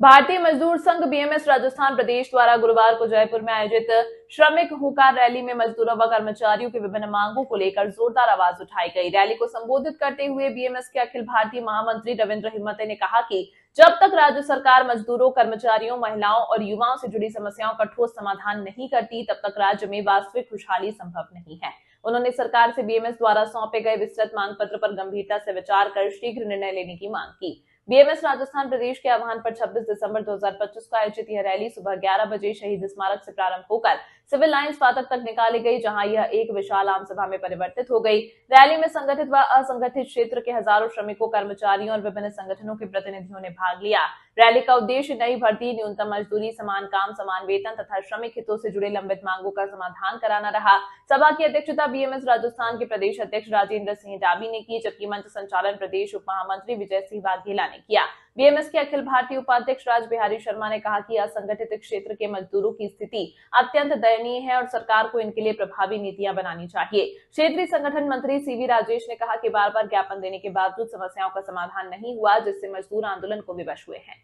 भारतीय मजदूर संघ बीएमएस राजस्थान प्रदेश द्वारा गुरुवार को जयपुर में आयोजित श्रमिक हुंकार रैली में मजदूरों व कर्मचारियों की विभिन्न मांगों को लेकर जोरदार आवाज उठाई गई। रैली को संबोधित करते हुए बीएमएस के अखिल भारतीय महामंत्री रविंद्र हिम्मते ने कहा कि जब तक राज्य सरकार मजदूरों, कर्मचारियों, महिलाओं और युवाओं से जुड़ी समस्याओं का ठोस समाधान नहीं करती, तब तक राज्य में वास्तविक खुशहाली संभव नहीं है। उन्होंने सरकार से बीएमएस द्वारा सौंपे गए विस्तृत मांग पत्र पर गंभीरता से विचार कर शीघ्र निर्णय लेने की मांग की। बीएमएस राजस्थान प्रदेश के आह्वान पर 26 दिसंबर 2025 को आयोजित यह रैली सुबह 11 बजे शहीद स्मारक से प्रारंभ होकर सिविल लाइंस फाटक तक निकाली गई, जहां यह एक विशाल आम सभा में परिवर्तित हो गई। रैली में संगठित व असंगठित क्षेत्र के हजारों श्रमिकों, कर्मचारियों और विभिन्न संगठनों के प्रतिनिधियों ने भाग लिया। रैली का उद्देश्य नई भर्ती, न्यूनतम मजदूरी, समान काम समान वेतन तथा श्रमिक हितों से जुड़े लंबित मांगों का समाधान कराना रहा। सभा की अध्यक्षता बीएमएस राजस्थान के प्रदेश अध्यक्ष राजेंद्र सिंह डाबी ने की, जबकि मंच संचालन प्रदेश उप महामंत्री विजय सिंह वाघेला ने किया। बीएमएस के अखिल भारतीय उपाध्यक्ष राज बिहारी शर्मा ने कहा कि असंगठित क्षेत्र के मजदूरों की स्थिति अत्यंत दयनीय है और सरकार को इनके लिए प्रभावी नीतियां बनानी चाहिए। क्षेत्रीय संगठन मंत्री सीवी राजेश ने कहा कि बार बार ज्ञापन देने के बावजूद समस्याओं का समाधान नहीं हुआ, जिससे मजदूर आंदोलन को विवश हुए हैं।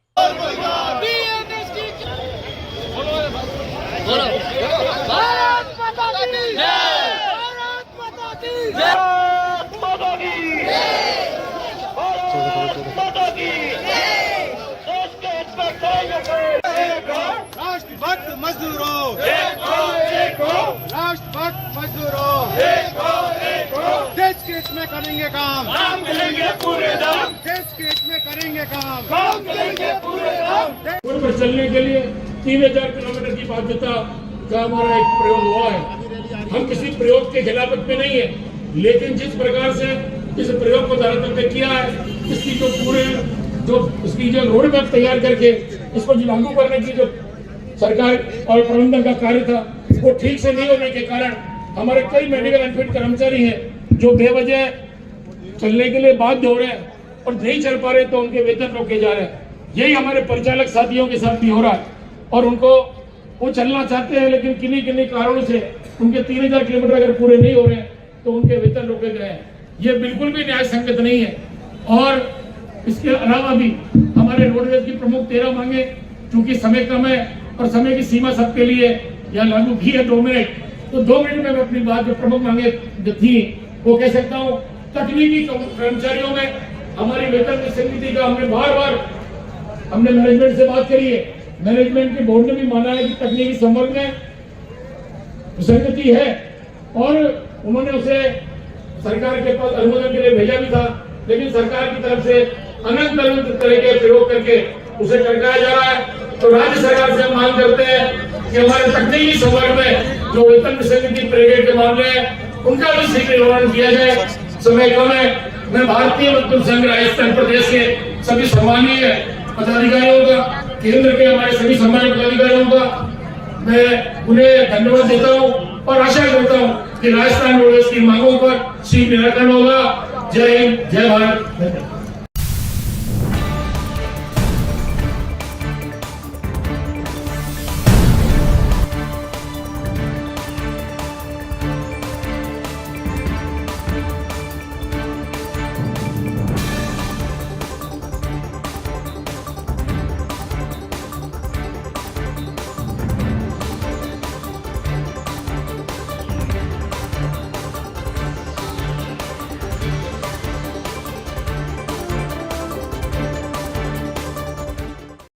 राष्ट्रभक्त मजदूरों, राष्ट्रभक्त मजदूरों, देश के हित में करेंगे काम करेंगे पूरे दम, देश के हित में करेंगे काम करेंगे पूरे दम। रोड पर चलने के लिए 3000 किलोमीटर की बाध्यता का हमारा एक प्रयोग हुआ है। हम किसी प्रयोग के खिलाफ में नहीं है, लेकिन जिस प्रकार से इस प्रयोग को धरातल पे किया है, इसकी उसकी जो रोड मैप तैयार करके इसको लागू करने की जो सरकार और प्रबंधन का कार्य था, वो ठीक से नहीं होने के कारण हमारे कई मेडिकल अनफिट कर्मचारी हैं जो बेवजह चलने के लिए बाध्य हो रहे हैं और नहीं चल पा रहे, तो उनके वेतन रोके जा रहे हैं। यही हमारे परिचालक साथियों के साथ भी हो रहा है और वो चलना चाहते हैं, लेकिन किन्हीं कारणों से उनके 3000 किलोमीटर अगर पूरे नहीं हो रहे हैं तो उनके वेतन रोके गए हैं। ये बिल्कुल भी न्याय संगत नहीं है। और इसके अलावा भी हमारे रोडवेज की प्रमुख 13 मांगे, चूंकि समय कम है और समय की सीमा सबके लिए यहाँ लागू की है 2 मिनट, तो 2 मिनट में मैं अपनी बात जो प्रमुख मांगे थी वो कह सकता हूँ। तकनीकी कर्मचारियों में हमारी वेतन की समिति का हमने मैनेजमेंट से बात करी है। मैनेजमेंट के बोर्ड ने भी माना है कि तकनीकी संवर्ग में विसंगति है और उन्होंने उसे सरकार के पास अनुमोदन के लिए भेजा भी था, लेकिन सरकार की तरफ से अनंत तरह के प्रयोग करके उसे टरकाया जा रहा है। तो राज्य सरकार से हम मांग करते हैं कि हमारे तकनीकी संवर्ग में जो वेतन विसंगति प्रेरित के मामले हैं उनका भी शीघ्र निवारण किया जाए। समय कम है। मैं भारतीय मजदूर संघ राजस्थान प्रदेश के सभी सम्मानीय पदाधिकारियों का, केंद्र के हमारे सभी सम्मानित पदाधिकारियों का मैं उन्हें धन्यवाद देता हूँ और आशा करता हूँ कि राजस्थान रोडवेज की मांगों पर शीघ्र निराकरण होगा। जय हिंद, जय भारत।